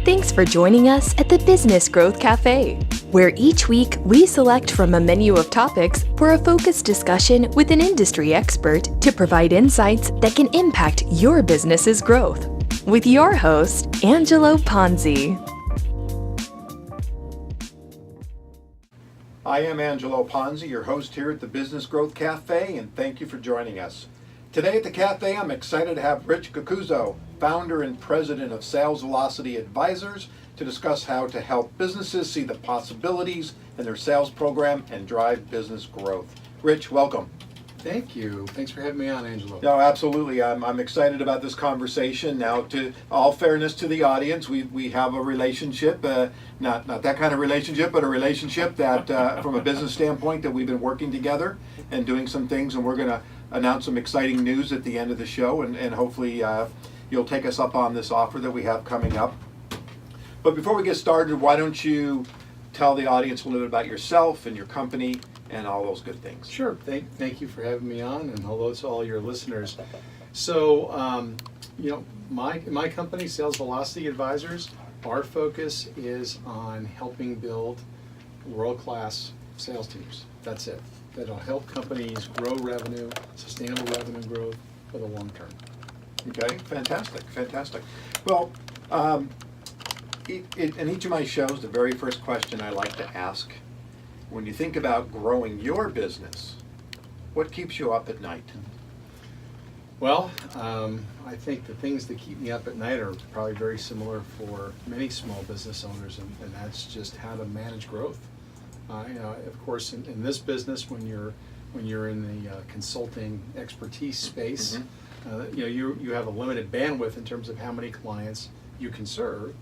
Thanks for joining us at the Business Growth Café, where each week we select from a menu of topics for a focused discussion with an industry expert to provide insights that can impact your business's growth. With your host, Angelo Ponzi. I am Angelo Ponzi, your host here at the Business Growth Café, and thank you for joining us. Today at the Café, I'm excited to have Rich Cocuzzo, founder and president of Sales Velocity Advisors, to discuss how to help businesses see the possibilities in their sales program and drive business growth. Rich, welcome. Thank you. Thanks for having me on, Angelo. No, absolutely. I'm excited about this conversation. Now, to all fairness to the audience, we have a relationship, not that kind of relationship, but a relationship that, from a business standpoint, that we've been working together and doing some things, and we're going to announce some exciting news at the end of the show, and hopefully you'll take us up on this offer that we have coming up. But before we get started, why don't you tell the audience a little bit about yourself and your company and all those good things. Sure. Thank you for having me on, and hello to all your listeners. So, my company, Sales Velocity Advisors, our focus is on helping build world-class sales teams. That's it. That'll help companies grow revenue, sustainable revenue growth for the long term. Okay, fantastic. Well, in each of my shows, the very first question I like to ask, when you think about growing your business, what keeps you up at night? Well, I think the things that keep me up at night are probably very similar for many small business owners, and that's just how to manage growth. Of course, in this business, when you're in the consulting expertise space, you have a limited bandwidth in terms of how many clients you can serve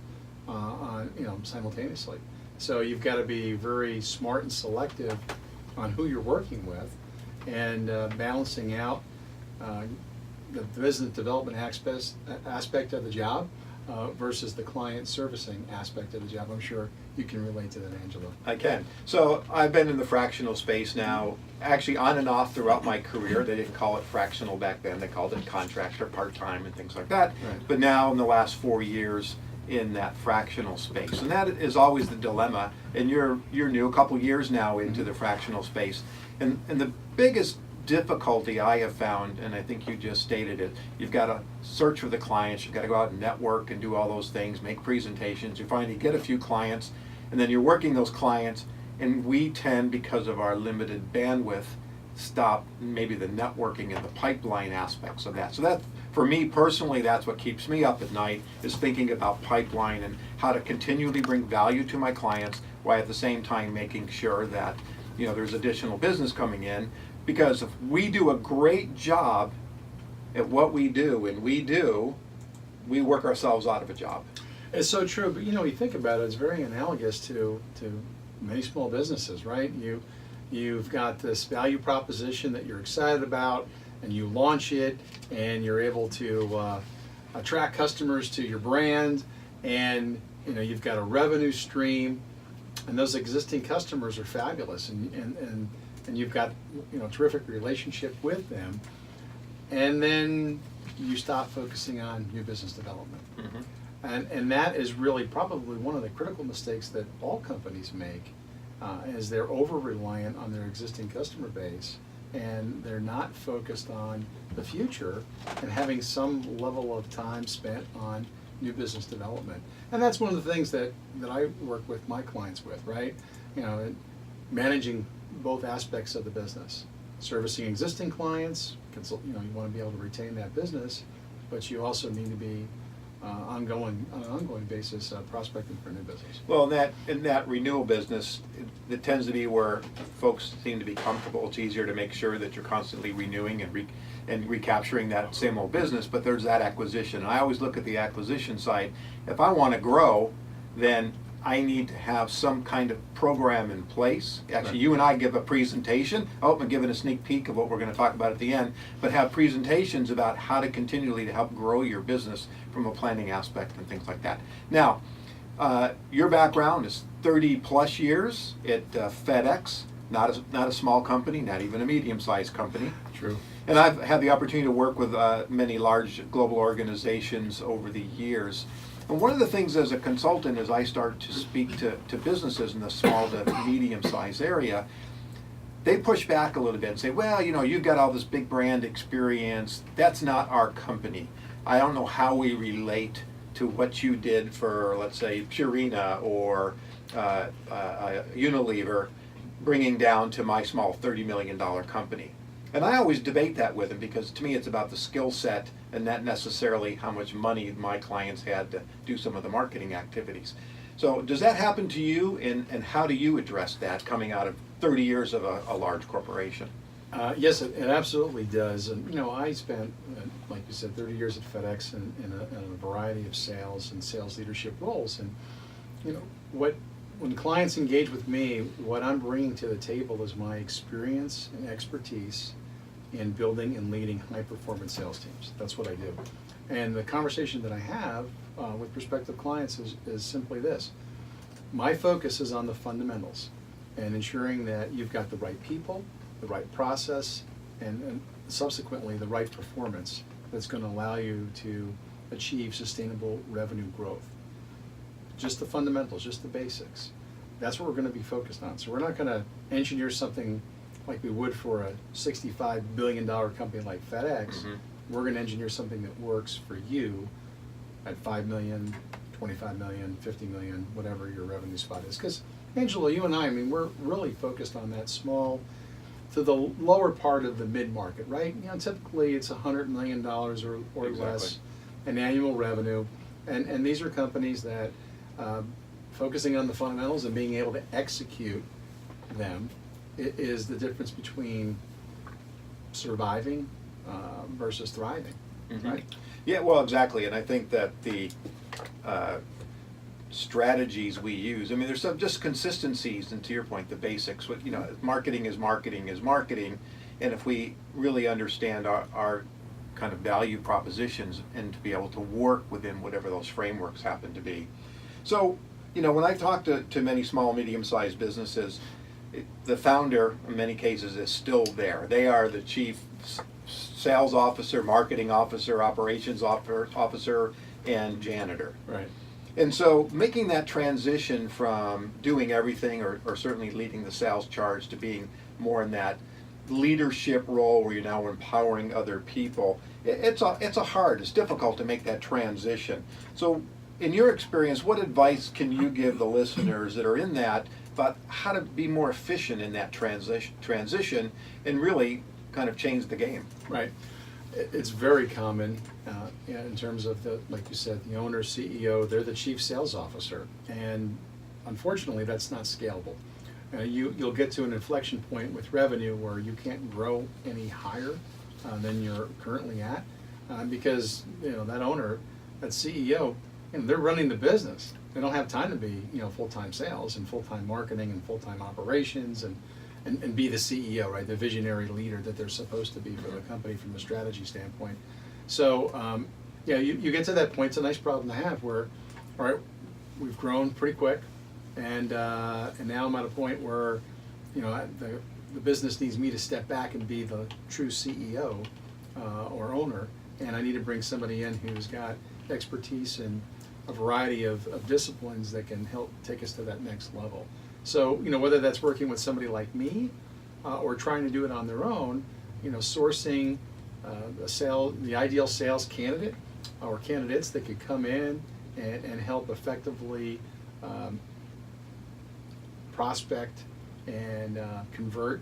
simultaneously. So you've got to be very smart and selective on who you're working with, and balancing out the business development aspect of the job versus the client servicing aspect of the job. I'm sure you can relate to that, Angelo. I can. So I've been in the fractional space now, actually on and off throughout my career. They didn't call it fractional back then. They called it contract or part-time and things like that. Right. But now in the last 4 years, in that fractional space, and that is always the dilemma. And you're new, a couple years now into the fractional space, and the biggest difficulty I have found, and I think you just stated it, you've got to search for the clients, you've got to go out and network and do all those things, make presentations. You finally get a few clients, and then you're working those clients, and we tend, because of our limited bandwidth, stop maybe the networking and the pipeline aspects of that. So that, for me personally, that's what keeps me up at night, is thinking about pipeline and how to continually bring value to my clients, while at the same time making sure that there's additional business coming in. Because if we do a great job at what we do, and we work ourselves out of a job. It's so true, but you think about it, it's very analogous to many small businesses, right? You've got this value proposition that you're excited about, and you launch it, and you're able to attract customers to your brand, and you've got a revenue stream, and those existing customers are fabulous, and you've got terrific relationship with them, and then you stop focusing on new business development. Mm-hmm. And that is really probably one of the critical mistakes that all companies make, is they're over-reliant on their existing customer base, and they're not focused on the future and having some level of time spent on new business development. And that's one of the things that I work with my clients with, right? Managing both aspects of the business, servicing existing clients. You want to be able to retain that business, but you also need to be on an ongoing basis prospecting for new business. Well, in that renewal business, it tends to be where folks seem to be comfortable. It's easier to make sure that you're constantly renewing and recapturing that same old business, but there's that acquisition. And I always look at the acquisition side. If I want to grow, then I need to have some kind of program in place. Actually, you and I give a presentation. I hope I'm giving a sneak peek of what we're going to talk about at the end, but have presentations about how to continually to help grow your business from a planning aspect and things like that. Now, your background is 30 plus years at FedEx, not a small company, not even a medium-sized company. True. And I've had the opportunity to work with many large global organizations over the years. And one of the things as a consultant, as I start to speak to businesses in the small to medium-sized area, they push back a little bit and say, well, you've got all this big brand experience. That's not our company. I don't know how we relate to what you did for, let's say, Purina or Unilever, bringing down to my small $30 million company. And I always debate that with them, because to me it's about the skill set and not necessarily how much money my clients had to do some of the marketing activities. So does that happen to you, and how do you address that coming out of 30 years of a large corporation? Yes, it absolutely does. And I spent, like you said, 30 years at FedEx in a variety of sales and sales leadership roles. And when clients engage with me, what I'm bringing to the table is my experience and expertise in building and leading high-performance sales teams. That's what I do. And the conversation that I have with prospective clients is simply this. My focus is on the fundamentals and ensuring that you've got the right people, the right process, and subsequently the right performance that's going to allow you to achieve sustainable revenue growth. Just the fundamentals, just the basics. That's what we're going to be focused on. So we're not going to engineer something like we would for a $65 billion company like FedEx. Mm-hmm. We're going to engineer something that works for you at 5 million, 25 million, 50 million, whatever your revenue spot is. Because Angela, you and I mean, we're really focused on that small to the lower part of the mid-market, right? Typically it's $100 million or Exactly. less in annual revenue. And these are companies that focusing on the fundamentals and being able to execute them is the difference between surviving versus thriving, Mm-hmm. right? Yeah, well, exactly. And I think that the strategies we use, I mean, there's some just consistencies, and to your point, the basics. What marketing is marketing is marketing, and if we really understand our kind of value propositions and to be able to work within whatever those frameworks happen to be. So, when I talk to many small, medium-sized businesses, the founder, in many cases, is still there. They are the chief sales officer, marketing officer, operations officer, and janitor. Right. And so making that transition from doing everything or certainly leading the sales charge to being more in that leadership role where you're now empowering other people, it's difficult to make that transition. So in your experience, what advice can you give the listeners that are in that about how to be more efficient in that transition and really kind of change the game? Right. It's very common in terms of like you said, the owner, CEO, they're the chief sales officer. And unfortunately, that's not scalable. You'll get to an inflection point with revenue where you can't grow any higher than you're currently at because that owner, that CEO, they're running the business. They don't have time to be full-time sales and full-time marketing and full-time operations and be the CEO, right? The visionary leader that they're supposed to be for the company from a strategy standpoint. So you get to that point. It's a nice problem to have where, all right, we've grown pretty quick, and now I'm at a point where the business needs me to step back and be the true CEO or owner, and I need to bring somebody in who's got expertise in a variety of disciplines that can help take us to that next level. So, whether that's working with somebody like me or trying to do it on their own, sourcing the ideal sales candidate or candidates that could come in and help effectively prospect and convert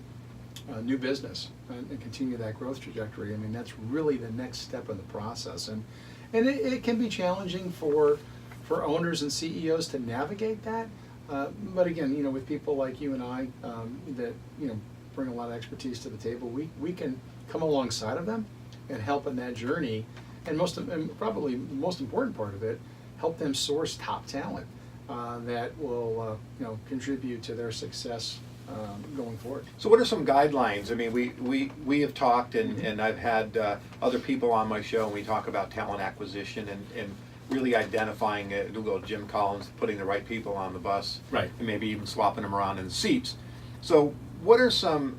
new business and continue that growth trajectory. I mean, that's really the next step in the process. And it can be challenging for owners and CEOs to navigate that. But again, with people like you and I that bring a lot of expertise to the table, we can come alongside of them and help in that journey. And probably the most important part of it, help them source top talent that will contribute to their success going forward. So what are some guidelines? I mean, we have talked, and I've had other people on my show, and we talk about talent acquisition and really identifying, Jim Collins, putting the right people on the bus, Right. and maybe even swapping them around in the seats. So what are some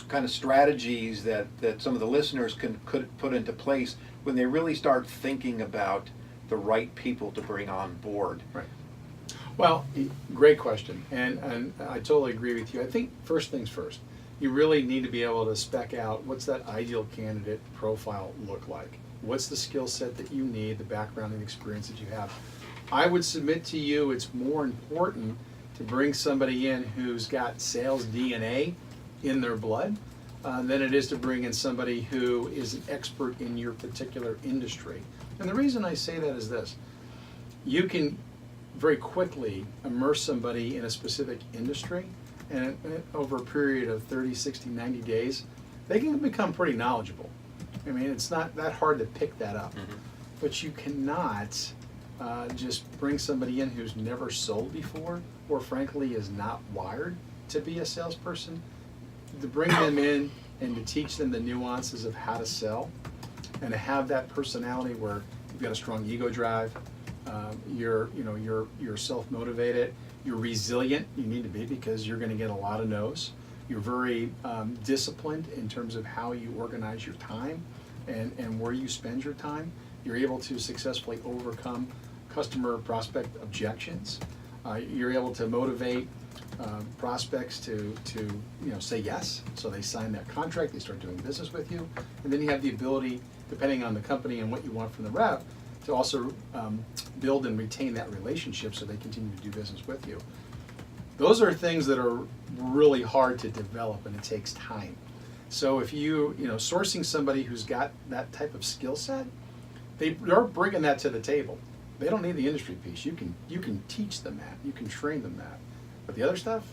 kind of strategies that some of the listeners could put into place when they really start thinking about the right people to bring on board? Right. Well, great question, and I totally agree with you. I think first things first, you really need to be able to spec out what's that ideal candidate profile look like. What's the skill set that you need, the background and experience that you have. I would submit to you it's more important to bring somebody in who's got sales DNA in their blood than it is to bring in somebody who is an expert in your particular industry. And the reason I say that is this. You can very quickly immerse somebody in a specific industry, and over a period of 30, 60, 90 days, they can become pretty knowledgeable. I mean, it's not that hard to pick that up. Mm-hmm. But you cannot just bring somebody in who's never sold before, or frankly is not wired to be a salesperson, to bring them in and to teach them the nuances of how to sell, and to have that personality where you've got a strong ego drive, you're self-motivated, you're resilient. You need to be, because you're going to get a lot of no's. You're very disciplined in terms of how you organize your time and where you spend your time. You're able to successfully overcome customer prospect objections. You're able to motivate prospects to say yes, so they sign that contract, they start doing business with you, and then you have the ability, depending on the company and what you want from the rep, to also build and retain that relationship so they continue to do business with you. Those are things that are really hard to develop, and it takes time. So if sourcing somebody who's got that type of skill set, they're bringing that to the table. They don't need the industry piece. You can teach them that. You can train them that. But the other stuff,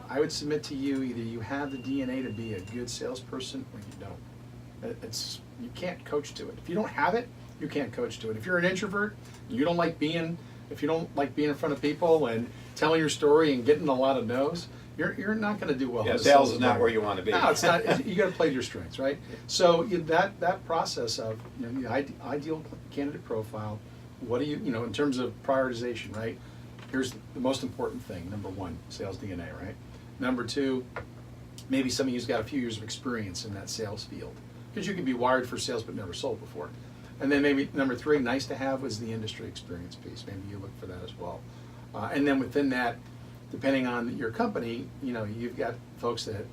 I would submit to you, either you have the DNA to be a good salesperson or you don't. You can't coach to it. If you don't have it, you can't coach to it. If you're an introvert, if you don't like being in front of people and telling your story and getting a lot of no's, you're not going to do well. Yeah, sales is not where you want to be. No, it's not. You got to play to your strengths, right? So that process of the ideal candidate profile. What do you in terms of prioritization, right? Here's the most important thing. Number one, sales DNA, right? Number two, maybe somebody who's got a few years of experience in that sales field, because you could be wired for sales but never sold before. And then maybe number three, nice to have, was the industry experience piece. Maybe you look for that as well. And then within that, depending on your company, you've got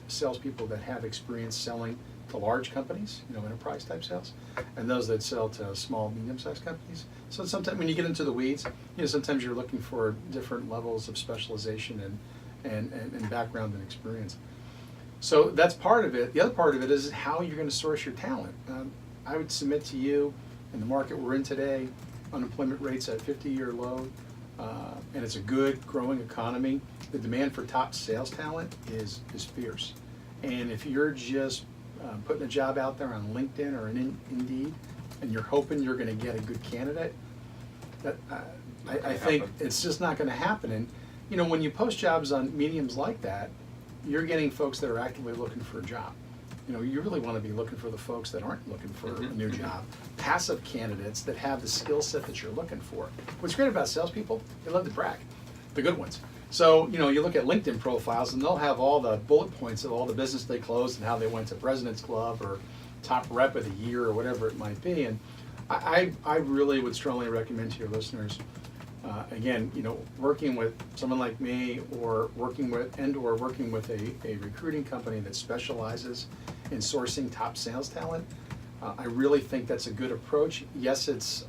salespeople that have experience selling to large companies, enterprise type sales, and those that sell to small, medium-sized companies. So sometimes when you get into the weeds, sometimes you're looking for different levels of specialization and background and experience. So that's part of it. The other part of it is how you're going to source your talent. I would submit to you, in the market we're in today, unemployment rates at 50-year low, and it's a good growing economy. The demand for top sales talent is fierce. And if you're just putting a job out there on LinkedIn or Indeed, and you're hoping you're going to get a good candidate, I think it's just not going to happen. And when you post jobs on mediums like that, you're getting folks that are actively looking for a job. You really want to be looking for the folks that aren't looking for a new job. Passive candidates that have the skill set that you're looking for. What's great about salespeople, they love to brag, the good ones. So, you look at LinkedIn profiles and they'll have all the bullet points of all the business they closed and how they went to President's Club or top rep of the year or whatever it might be. And I really would strongly recommend to your listeners, again, working with someone like me, or working with a recruiting company that specializes in sourcing top sales talent. I really think that's a good approach. Yes, it's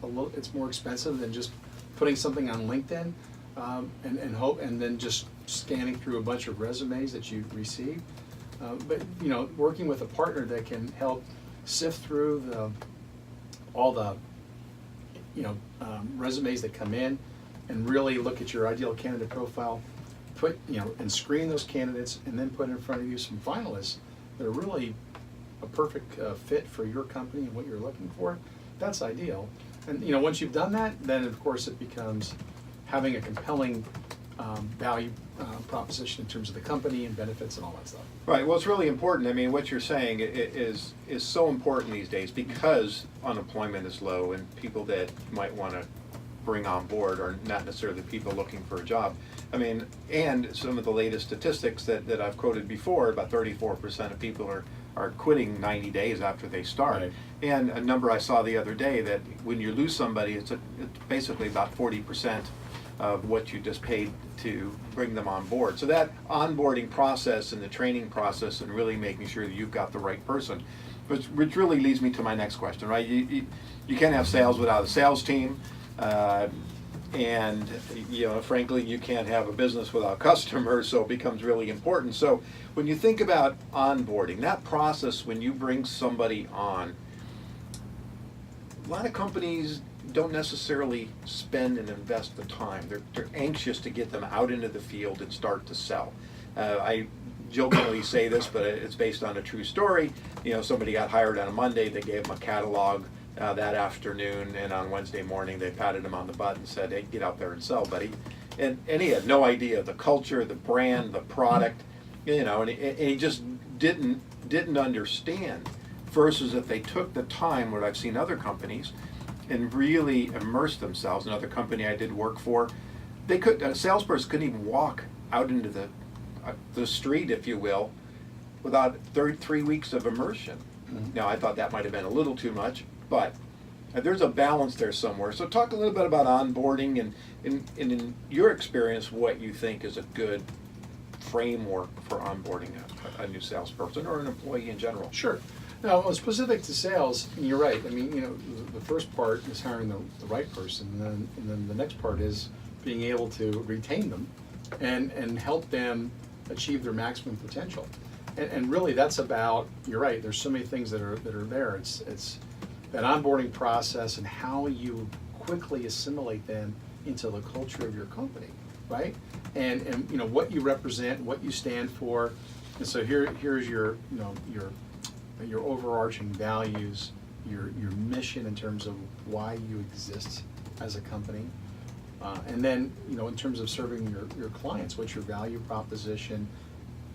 more expensive than just putting something on LinkedIn and then just scanning through a bunch of resumes that you receive. But working with a partner that can help sift through all the resumes that come in, and really look at your ideal candidate profile, and screen those candidates, and then put in front of you some finalists that are really a perfect fit for your company and what you're looking for. That's ideal. And once you've done that, then of course it becomes having a compelling value proposition in terms of the company and benefits and all that stuff. Right. Well, it's really important. I mean, what you're saying is so important these days, because unemployment is low and people that might want to bring on board are not necessarily people looking for a job. I mean, and some of the latest statistics that I've quoted before, about 34% of people are are quitting 90 days after they start. Right. And a number I saw the other day that when you lose somebody, it's basically about 40% of what you just paid to bring them on board. So that onboarding process and the training process and really making sure that you've got the right person, which really leads me to my next question, right? You can't have sales without a sales team. And frankly, you can't have a business without customers, so it becomes really important. So when you think about onboarding, that process when you bring somebody on, a lot of companies don't necessarily spend and invest the time. They're anxious to get them out into the field and start to sell. I jokingly say this, but it's based on a true story. Somebody got hired on a Monday, they gave them a catalog that afternoon, and on Wednesday morning they patted him on the butt and said, "Hey, get out there and sell, buddy." And he had no idea the culture, the brand, the product, and he just didn't understand. Versus if they took the time, what I've seen other companies, and really immersed themselves. Another company I did work for, a salesperson couldn't even walk out into the street, if you will, without 3 weeks of immersion. Mm-hmm. Now I thought that might have been a little too much, but there's a balance there somewhere. So talk a little bit about onboarding and in your experience, what you think is a good framework for onboarding a new salesperson or an employee in general. Sure. Now, specific to sales, and you're right. I mean, the first part is hiring the right person, and then the next part is being able to retain them and help them achieve their maximum potential. And really, that's about, you're right, there's so many things that are there. It's that onboarding process and how you quickly assimilate them into the culture of your company, right? And what you represent, what you stand for. And so here's your overarching values, your mission in terms of why you exist as a company. And then, in terms of serving your clients, what's your value proposition,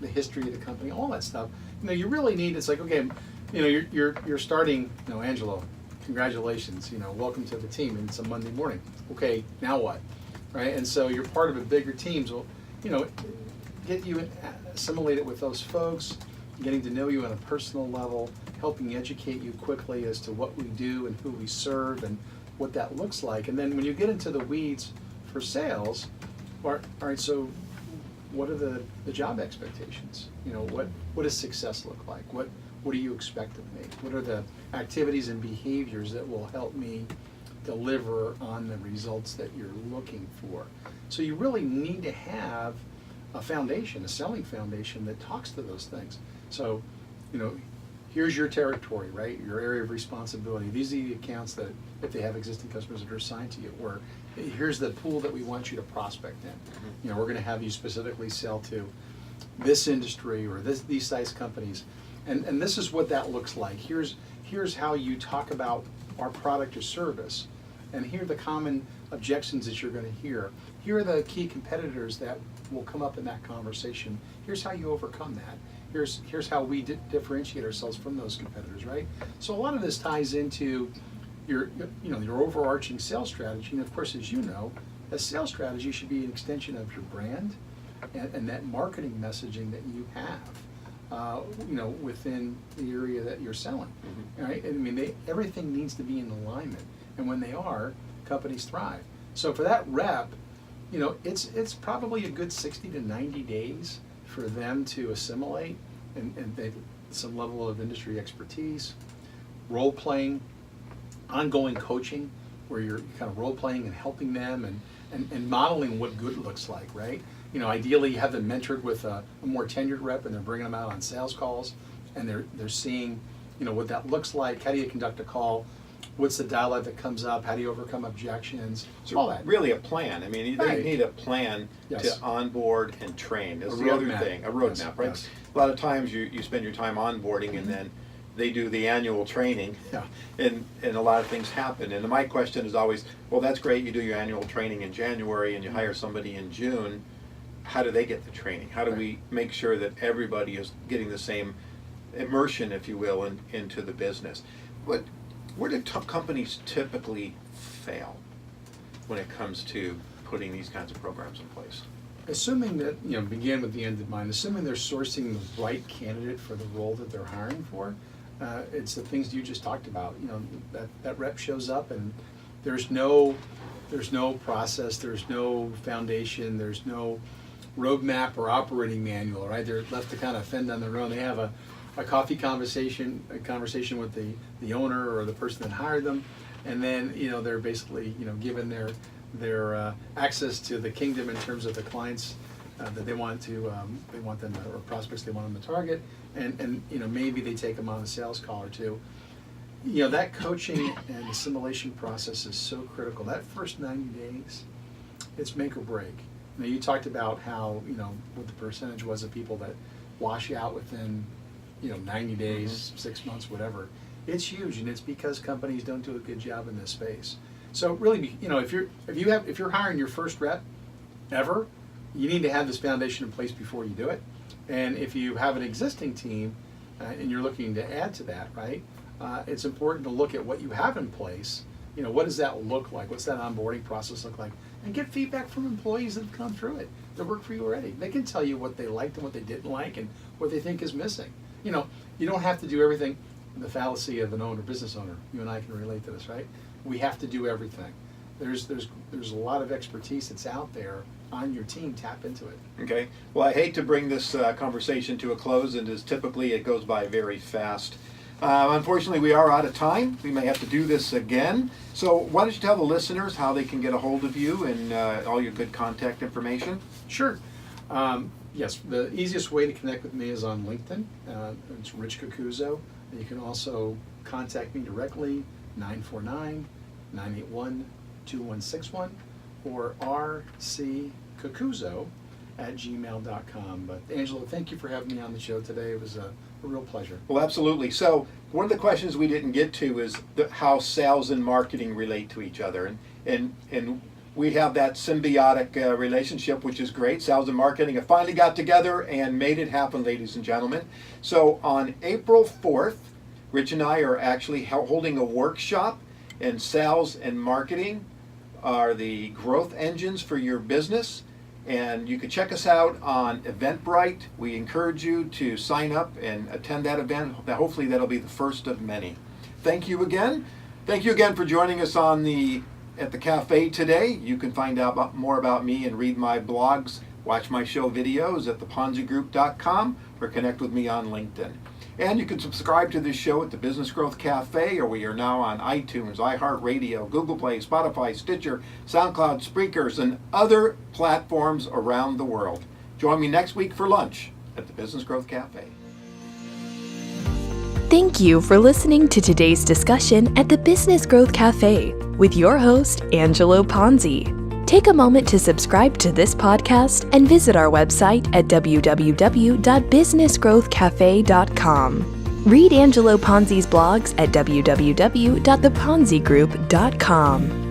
the history of the company, all that stuff. You really need, it's like, okay, you're starting, Angelo, congratulations, welcome to the team, and it's a Monday morning. Okay, now what? Right? And so you're part of a bigger team, so, get you assimilated with those folks, getting to know you on a personal level, helping educate you quickly as to what we do and who we serve and what that looks like. And then when you get into the weeds for sales, all right, so what are the job expectations? What does success look like? What do you expect of me? What are the activities and behaviors that will help me deliver on the results that you're looking for? So you really need to have a foundation, a selling foundation that talks to those things. So, here's your territory, right? Your area of responsibility. These are the accounts that, if they have existing customers that are assigned to you, or here's the pool that we want you to prospect in. We're going to have you specifically sell to this industry or these size companies, and this is what that looks like. Here's how you talk about our product or service, and here are the common objections that you're going to hear. Here are the key competitors that will come up in that conversation. Here's how you overcome that. Here's how we differentiate ourselves from those competitors, right? So a lot of this ties into your overarching sales strategy. And of course, as you know, a sales strategy should be an extension of your brand and that marketing messaging that you have, within the area that you're selling, right? I mean, everything needs to be in alignment. And when they are, companies thrive. So for that rep, it's probably a good 60 to 90 days for them to assimilate and some level of industry expertise, role playing, ongoing coaching, where you're kind of role playing and helping them and modeling what good looks like, right? Ideally you have them mentored with a more tenured rep, and they're bringing them out on sales calls, and they're seeing, what that looks like. How do you conduct a call? What's the dialogue that comes up? How do you overcome objections? So all that. Really a plan. I mean, they need a plan Yes. to onboard and train. That's A the other roadmap. thing, a roadmap, Yes, right? yes. A lot of times you spend your time onboarding and then they do the annual training, Yeah. and a lot of things happen. And my question is always, well, that's great, you do your annual training in January and you hire somebody in June. How do they get the training? How do we make sure that everybody is getting the same immersion, if you will, into the business? Where do companies typically fail when it comes to putting these kinds of programs in place? assuming that, begin with the end in mind, assuming they're sourcing the right candidate for the role that they're hiring for, it's the things you just talked about. That rep shows up and there's no process, there's no foundation, there's no roadmap or operating manual, right? They're left to kind of fend on their own. They have a coffee conversation with the owner or the person that hired them, and then they're basically given their access to the kingdom in terms of the clients that they want them or prospects they want them to target, and maybe they take them on a sales call or two. That coaching and assimilation process is so critical. That first 90 days, it's make or break. You talked about how what the percentage was of people that wash out within 90 days, 6 months, whatever. It's huge, and it's because companies don't do a good job in this space. So really, if you're hiring your first rep ever, you need to have this foundation in place before you do it. And if you have an existing team and you're looking to add to that, right? It's important to look at what you have in place. What does that look like? What's that onboarding process look like? And get feedback from employees that have gone through it, that work for you already. They can tell you what they liked and what they didn't like and what they think is missing. You don't have to do everything. The fallacy of an owner, business owner. You and I can relate to this, right? We have to do everything. There's a lot of expertise that's out there on your team. Tap into it. Okay. Well, I hate to bring this conversation to a close, and as typically it goes by very fast. Unfortunately, we are out of time. We may have to do this again. So why don't you tell the listeners how they can get a hold of you and all your good contact information? Sure. Yes, the easiest way to connect with me is on LinkedIn. It's Rich Cocuzzo. You can also contact me directly, 949-981-2161, or rccocuzzo@gmail.com. But Angelo, thank you for having me on the show today. It was a real pleasure. Well, absolutely. So one of the questions we didn't get to is how sales and marketing relate to each other. And we have that symbiotic relationship, which is great. Sales and marketing have finally got together and made it happen, ladies and gentlemen. So on April 4th, Rich and I are actually holding a workshop, and sales and marketing are the growth engines for your business. And you can check us out on Eventbrite. We encourage you to sign up and attend that event. Hopefully that'll be the first of many. Thank you again. Thank you again for joining us at the cafe today. You can find out more about me and read my blogs, watch my show videos at theponzigroup.com, or connect with me on LinkedIn. And you can subscribe to this show at the Business Growth Cafe, or we are now on iTunes, iHeartRadio, Google Play, Spotify, Stitcher, SoundCloud, Spreakers, and other platforms around the world. Join me next week for lunch at the Business Growth Cafe. Thank you for listening to today's discussion at the Business Growth Cafe with your host, Angelo Ponzi. Take a moment to subscribe to this podcast and visit our website at www.businessgrowthcafe.com. Read Angelo Ponzi's blogs at www.theponzigroup.com.